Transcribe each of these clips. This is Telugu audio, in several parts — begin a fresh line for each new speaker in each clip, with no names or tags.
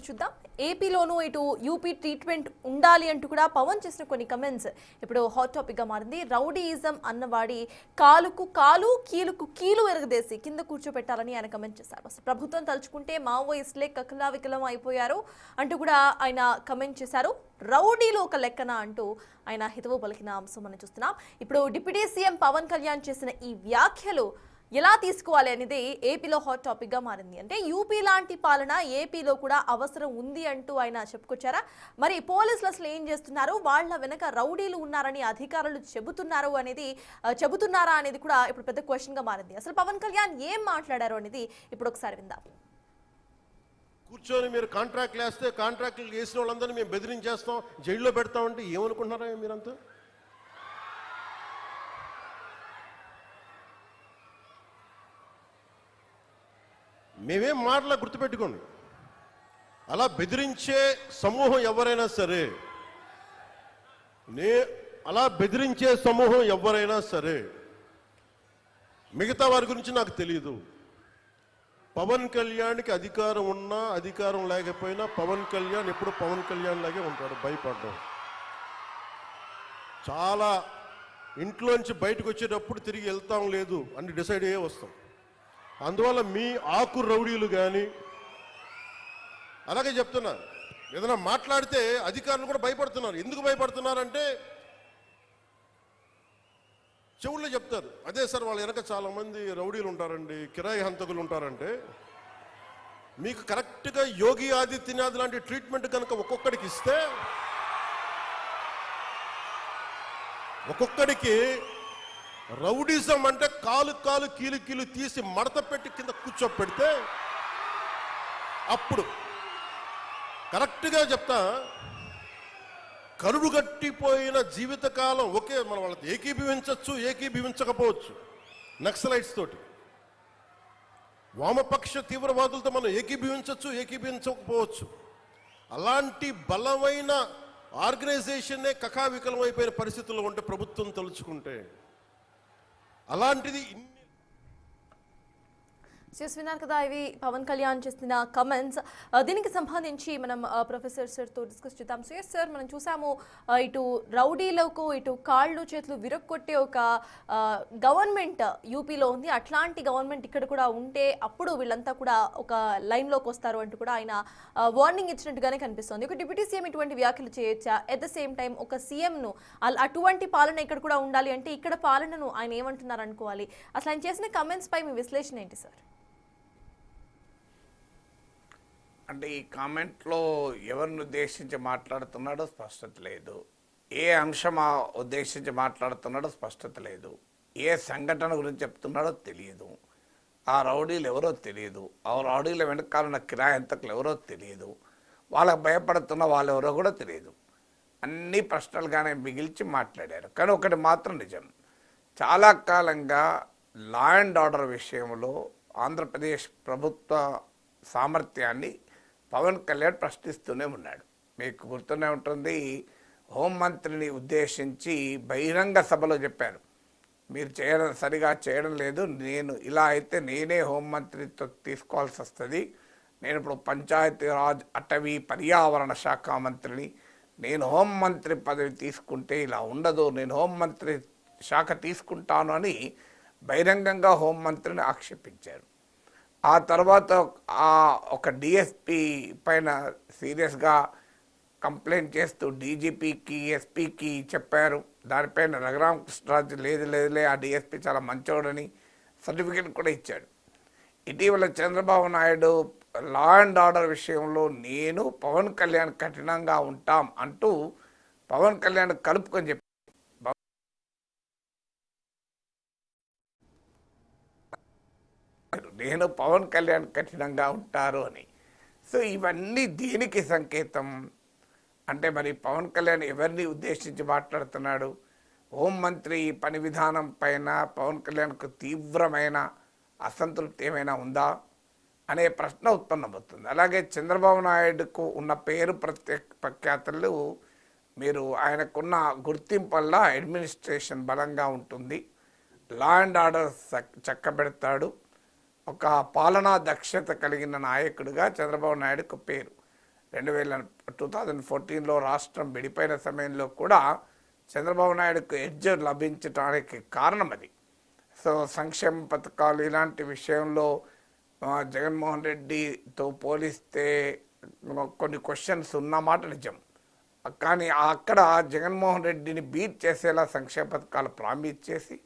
ఇప్పుడు చూద్దాం. ఏపీలోనూ ఇటు యూపీ ట్రీట్మెంట్ ఉండాలి అంటూ కూడా పవన్ చేసిన కొన్ని కమెంట్స్ ఇప్పుడు హాట్ టాపిక్ గా మారింది. రౌడీయిజం అన్నవాడి కాలుకు కాలు కీలుకు కీలు ఎరగదేసి కింద కూర్చోబెట్టాలని ఆయన కమెంట్ చేశారు. అసలు ప్రభుత్వం తలుచుకుంటే మావోయిస్టులే కకలా వికలం అయిపోయారు అంటూ కూడా ఆయన కమెంట్ చేశారు. రౌడీలు ఒక లెక్కన అంటూ ఆయన హితవు పలికిన అంశం మనం చూస్తున్నాం. ఇప్పుడు డిప్యూటీ సీఎం పవన్ కళ్యాణ్ చేసిన ఈ వ్యాఖ్యలు ఎలా తీసుకోవాలి అనేది ఏపీలో హాట్ టాపిక్ గా మారింది. అంటే యూపీ లాంటి పాలన ఏపీలో కూడా అవసరం ఉంది అంటూ ఆయన చెప్పుకొచ్చారా? మరి పోలీసులు అసలు ఏం చేస్తున్నారు, వాళ్ళ వెనక రౌడీలు ఉన్నారని అధికారులు చెబుతున్నారా అనేది కూడా ఇప్పుడు పెద్ద క్వశ్చన్ గా మారింది. అసలు పవన్ కళ్యాణ్ ఏం మాట్లాడారు అనేది ఇప్పుడు ఒకసారి విందాం.
కూర్చొని మీరు కాంట్రాక్ట్లు వేస్తే కాంట్రాక్ట్లు వేసిన వాళ్ళందరినీ మేము బెదిరించేస్తాం, జైల్లో పెడతామంటే ఏమనుకుంటున్నారా మీరంతా? మేమేం మాటలా గుర్తుపెట్టుకోండి. అలా బెదిరించే సమూహం ఎవరైనా సరే, మిగతా వారి గురించి నాకు తెలియదు. పవన్ కళ్యాణ్కి అధికారం ఉన్నా అధికారం లేకపోయినా పవన్ కళ్యాణ్ ఎప్పుడు పవన్ కళ్యాణ్ లాగే ఉంటాడు. భయపడ్డాం. చాలా ఇంట్లోంచి బయటకు వచ్చేటప్పుడు తిరిగి వెళ్తాం లేదు అని డిసైడ్ అయ్యే వస్తాం. అందువల్ల మీ ఆకు రౌడీలు కానీ అలాగే చెప్తున్నారు. ఏదైనా మాట్లాడితే అధికారులు కూడా భయపడుతున్నారు. ఎందుకు భయపడుతున్నారంటే చెవుల్లో చెప్తారు, అదే సార్ వాళ్ళ వెనక చాలా మంది రౌడీలు ఉంటారండి, కిరాయి హంతకులు ఉంటారంటే, మీకు కరెక్ట్గా యోగి ఆదిత్యనాథ్ లాంటి ట్రీట్మెంట్ కనుక ఒక్కొక్కడికి ఇస్తే ఒక్కొక్కడికి రౌడీజం అంటే కాలు కాలు కీలు కీలు తీసి మడత పెట్టి కింద కూర్చోపెడితే అప్పుడు కరెక్ట్గా చెప్తా, కరుడు గట్టిపోయిన జీవితకాలం ఒకే మన వాళ్ళతో ఏకీభవించవచ్చు, ఏకీభవించకపోవచ్చు. నక్సలైట్స్ తోటి, వామపక్ష తీవ్రవాదులతో మనం ఏకీభవించవచ్చు, ఏకీభవించకపోవచ్చు. అలాంటి బలమైన ఆర్గనైజేషన్నే కకావికలం అయిపోయిన పరిస్థితుల్లో ఉంటే ప్రభుత్వం తలుచుకుంటే అలాంటిది
విన్నారు కదా. ఇవి పవన్ కళ్యాణ్ చేసిన కమెంట్స్. దీనికి సంబంధించి మనం ప్రొఫెసర్ సార్తో డిస్కస్ చేద్దాం. సో ఎస్ సార్, మనం చూసాము ఇటు రౌడీలకు ఇటు కాళ్ళు చేతులు విరక్కొట్టే ఒక గవర్నమెంట్ యూపీలో ఉంది. అట్లాంటి గవర్నమెంట్ ఇక్కడ కూడా ఉంటే అప్పుడు వీళ్ళంతా కూడా ఒక లైన్లోకి వస్తారు అంటూ కూడా ఆయన వార్నింగ్ ఇచ్చినట్టుగానే కనిపిస్తుంది. ఒక డిప్యూటీ సీఎం ఇటువంటి వ్యాఖ్యలు చేయొచ్చా? ఎట్ ద సేమ్ టైం ఒక సీఎంను అటువంటి పాలన ఇక్కడ కూడా ఉండాలి అంటే ఇక్కడ పాలనను ఆయన ఏమంటున్నారు అనుకోవాలి? అసలు ఆయన చేసిన కమెంట్స్ పై మీ విశ్లేషణ ఏంటి సార్?
అంటే ఈ కామెంట్లో ఎవరిని ఉద్దేశించి మాట్లాడుతున్నాడో స్పష్టత లేదు. ఏ అంశం ఉద్దేశించి మాట్లాడుతున్నాడో స్పష్టత లేదు. ఏ సంఘటన గురించి చెప్తున్నాడో తెలియదు. ఆ రౌడీలు ఎవరో తెలియదు. ఆ రౌడీల వెనకాలన్న కిరాయి హంతకులు ఎవరో తెలియదు. వాళ్ళకు భయపడుతున్న వాళ్ళు ఎవరో కూడా తెలియదు. అన్ని ప్రశ్నలుగానే మిగిల్చి మాట్లాడారు. కానీ ఒకటి మాత్రం నిజం, చాలా కాలంగా లా అండ్ ఆర్డర్ విషయంలో ఆంధ్రప్రదేశ్ ప్రభుత్వ సామర్థ్యాన్ని పవన్ కళ్యాణ్ ప్రశ్నిస్తూనే ఉన్నాడు. మీకు గుర్తూనే ఉంటుంది, హోంమంత్రిని ఉద్దేశించి బహిరంగ సభలో చెప్పారు, మీరు సరిగా చేయడం లేదు, నేను ఇలా అయితే నేనే హోంమంత్రితో తీసుకోవాల్సి వస్తుంది, నేను ఇప్పుడు పంచాయతీరాజ్ అటవీ పర్యావరణ శాఖ మంత్రిని, నేను హోంమంత్రి పదవి తీసుకుంటే ఇలా ఉండదు, నేను హోంమంత్రి శాఖ తీసుకుంటాను అని బహిరంగంగా హోంమంత్రిని ఆక్షేపించారు. ఆ తర్వాత ఒక డిఎస్పీ పైన సీరియస్గా కంప్లైంట్ చేస్తూ డీజీపీకి ఎస్పీకి చెప్పారు. దానిపైన రఘురామ కృష్ణరాజు లేదులే ఆ డిఎస్పీ చాలా మంచోడని సర్టిఫికేట్ కూడా ఇచ్చాడు. ఇటీవల చంద్రబాబు నాయుడు లా అండ్ ఆర్డర్ విషయంలో నేను పవన్ కళ్యాణ్ కఠినంగా ఉంటాం అంటూ పవన్ కళ్యాణ్ కలుపుకొని చెప్పారు, నేను పవన్ కళ్యాణ్ కఠినంగా ఉంటారు అని. సో ఇవన్నీ దేనికి సంకేతం అంటే, మరి పవన్ కళ్యాణ్ ఎవరిని ఉద్దేశించి మాట్లాడుతున్నాడు? హోంమంత్రి పని విధానం పైన పవన్ కళ్యాణ్కు తీవ్రమైన అసంతృప్తి ఏమైనా ఉందా అనే ప్రశ్న ఉత్పన్నమవుతుంది. అలాగే చంద్రబాబు నాయుడుకు ఉన్న పేరు ప్రఖ్యాతులు, మీరు ఆయనకున్న గుర్తింపు వల్ల అడ్మినిస్ట్రేషన్ బలంగా ఉంటుంది, లా అండ్ ఆర్డర్ చక్కబెడతాడు, ఒక పాలనా దక్షత కలిగిన నాయకుడిగా చంద్రబాబు నాయుడుకు పేరు. 2014లో రాష్ట్రం విడిపోయిన సమయంలో కూడా చంద్రబాబు నాయుడుకు ఎడ్జ్ లభించడానికి కారణం అది. సో సంక్షేమ పథకాలు ఇలాంటి విషయంలో జగన్మోహన్ రెడ్డితో పోలిస్తే కొన్ని క్వశ్చన్స్ ఉన్నమాట నిజం. కానీ అక్కడ జగన్మోహన్ రెడ్డిని బీట్ చేసేలా సంక్షేమ పథకాలు ప్రామిస్ చేసి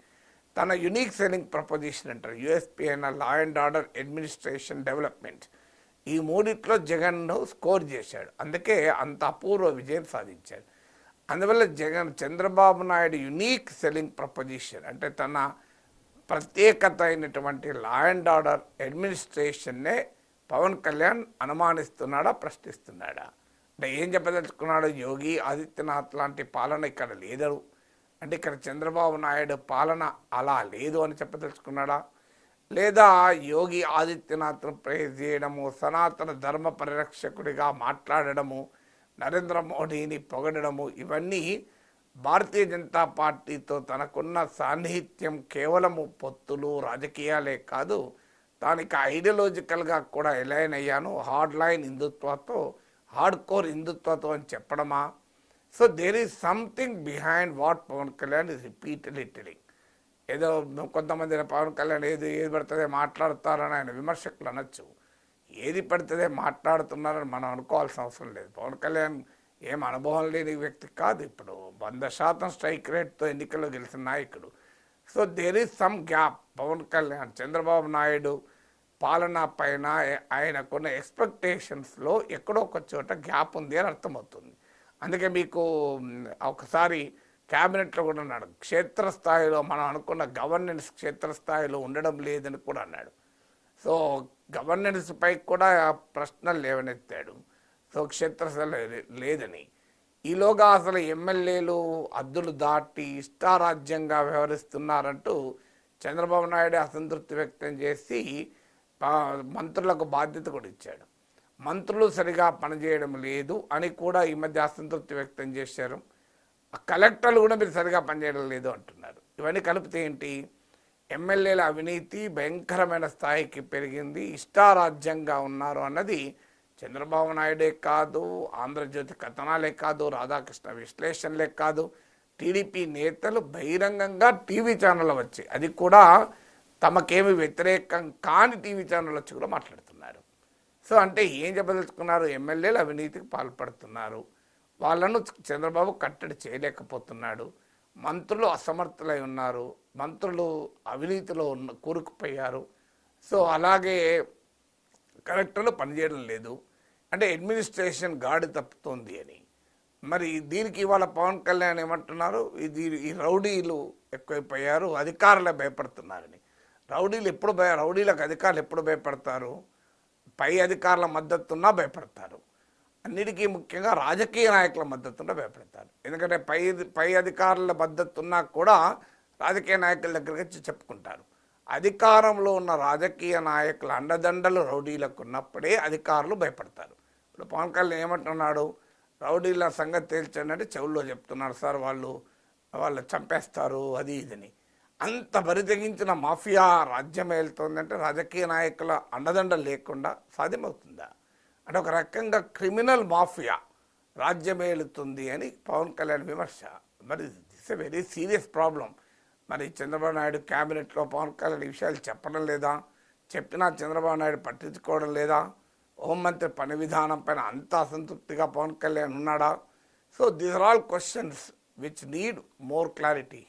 తన యునిక్ సెల్లింగ్ ప్రపోజిషన్ అంటారు, యూఎస్పీ అయిన లా అండ్ ఆర్డర్, అడ్మినిస్ట్రేషన్, డెవలప్మెంట్, ఈ మూడిట్లో జగన్ను స్కోర్ చేశాడు. అందుకే అంత అపూర్వ విజయం సాధించాడు. అందువల్ల Chandrababu Naidu unique selling proposition అంటే తన ప్రత్యేకత అయినటువంటి లా అండ్ ఆర్డర్, అడ్మినిస్ట్రేషన్నే పవన్ కళ్యాణ్ అనుమానిస్తున్నాడా, ప్రశ్నిస్తున్నాడా? అంటే ఏం చెప్పదలుచుకున్నాడు? యోగి ఆదిత్యనాథ్ లాంటి పాలన ఇక్కడ లేదు అంటే ఇక్కడ చంద్రబాబు నాయుడు పాలన అలా లేదు అని చెప్పదలుచుకున్నాడా? లేదా యోగి ఆదిత్యనాథ్ను ప్రేజ్ చేయడము, సనాతన ధర్మ పరిరక్షకుడిగా మాట్లాడడము, నరేంద్ర మోడీని పొగడము, ఇవన్నీ భారతీయ జనతా పార్టీతో తనకున్న సాన్నిహిత్యం కేవలము పొత్తులు రాజకీయాలే కాదు, దానికి ఐడియాలజికల్గా కూడా ఎలైన్ అయ్యాను, హార్డ్ లైన్ హిందుత్వతో, హార్డ్ కోర్ హిందుత్వతో అని చెప్పడమా? So there is something behind what Pawan Kalyan is repeatedly telling. ఏదో కొంతమంది పవన్ కళ్యాణ్ ఏది పడుతుందే మాట్లాడతారని ఆయన విమర్శకులు అనొచ్చు. ఏది పడుతుందే మాట్లాడుతున్నారని మనం అనుకోవాల్సిన అవసరం లేదు. పవన్ కళ్యాణ్ ఏం అనుభవం లేని వ్యక్తి కాదు, ఇప్పుడు 100% స్ట్రైక్ రేట్తో ఎన్నికల్లో గెలిచిన నాయకుడు. So there is some gap. Pawan Kalyan Chandrababu Naidu పాలన పైన ఆయనకున్న ఎక్స్పెక్టేషన్స్లో ఎక్కడో ఒక చోట గ్యాప్ ఉంది అని అర్థమవుతుంది. అందుకే మీకు ఒకసారి క్యాబినెట్లో కూడా అన్నాడు, క్షేత్రస్థాయిలో మనం అనుకున్న గవర్నెన్స్ క్షేత్రస్థాయిలో ఉండడం లేదని కూడా అన్నాడు. సో గవర్నెన్స్ పై కూడా ప్రశ్నలు లేవనెత్తాడు. సో క్షేత్రస్థాయిలో లేదని. ఈలోగా అసలు ఎమ్మెల్యేలు హద్దులు దాటి ఇష్టారాజ్యంగా వ్యవహరిస్తున్నారంటూ చంద్రబాబు నాయుడు అసంతృప్తి వ్యక్తం చేసి మంత్రులకు బాధ్యత కూడా ఇచ్చాడు. మంత్రులు సరిగా పనిచేయడం లేదు అని కూడా ఈ మధ్య అసంతృప్తి వ్యక్తం చేశారు. కలెక్టర్లు కూడా మీరు సరిగా పనిచేయడం లేదు అంటున్నారు. ఇవన్నీ కలిపితే ఏంటి? ఎమ్మెల్యేల అవినీతి భయంకరమైన స్థాయికి పెరిగింది, ఇష్టారాజ్యంగా ఉన్నారు అన్నది చంద్రబాబు నాయుడే కాదు, ఆంధ్రజ్యోతి కథనాలే కాదు, రాధాకృష్ణ విశ్లేషణలే కాదు, టీడీపీ నేతలు బహిరంగంగా టీవీ ఛానల్ వచ్చి, అది కూడా తమకేమి వ్యతిరేకం కాని టీవీ ఛానల్ వచ్చి కూడా మాట్లాడుతున్నారు. సో అంటే ఏం చెప్పదలుచుకున్నారు? ఎమ్మెల్యేలు అవినీతికి పాల్పడుతున్నారు, వాళ్ళను చంద్రబాబు కట్టడి చేయలేకపోతున్నాడు, మంత్రులు అసమర్థులై ఉన్నారు, మంత్రులు అవినీతిలో కూరుకుపోయారు, సో అలాగే కలెక్టర్లు పనిచేయడం లేదు, అంటే అడ్మినిస్ట్రేషన్ గాడి తప్పుతోంది అని. మరి దీనికి ఇవాళ పవన్ కళ్యాణ్ ఏమంటున్నారు? ఈ రౌడీలు ఎక్కువైపోయారు, అధికారులే భయపడుతున్నారని. రౌడీలకు అధికారులు ఎప్పుడు భయపడతారు? పై అధికారుల మద్దతున్నా భయపడతారు, అన్నిటికీ ముఖ్యంగా రాజకీయ నాయకుల మద్దతున్నా భయపడతారు. ఎందుకంటే పై అధికారుల మద్దతున్నా కూడా రాజకీయ నాయకుల దగ్గరికి వచ్చి చెప్పుకుంటారు. అధికారంలో ఉన్న రాజకీయ నాయకుల అండదండలు రౌడీలకు ఉన్నప్పుడే అధికారులు భయపడతారు. ఇప్పుడు పవన్ కళ్యాణ్ ఏమంటున్నాడు? రౌడీల సంగతి తేల్చండి అంటే చెవుల్లో చెప్తున్నారు, సార్ వాళ్ళు చంపేస్తారు అది ఇదని. అంత బరితెగించిన మాఫియా రాజ్యం వెళ్తుందంటే రాజకీయ నాయకుల అండదండలు లేకుండా సాధ్యమవుతుందా? అంటే ఒక రకంగా క్రిమినల్ మాఫియా రాజ్యమేలుతుంది అని పవన్ కళ్యాణ్ విమర్శ. మరి this a very serious problem. మరి చంద్రబాబు నాయుడు క్యాబినెట్లో పవన్ కళ్యాణ్ ఈ విషయాలు చెప్పడం లేదా? చెప్పినా చంద్రబాబు నాయుడు పట్టించుకోవడం లేదా? హోంమంత్రి పని విధానం పైన అంత అసంతృప్తిగా పవన్ కళ్యాణ్ ఉన్నాడా? So these are all questions which need more clarity.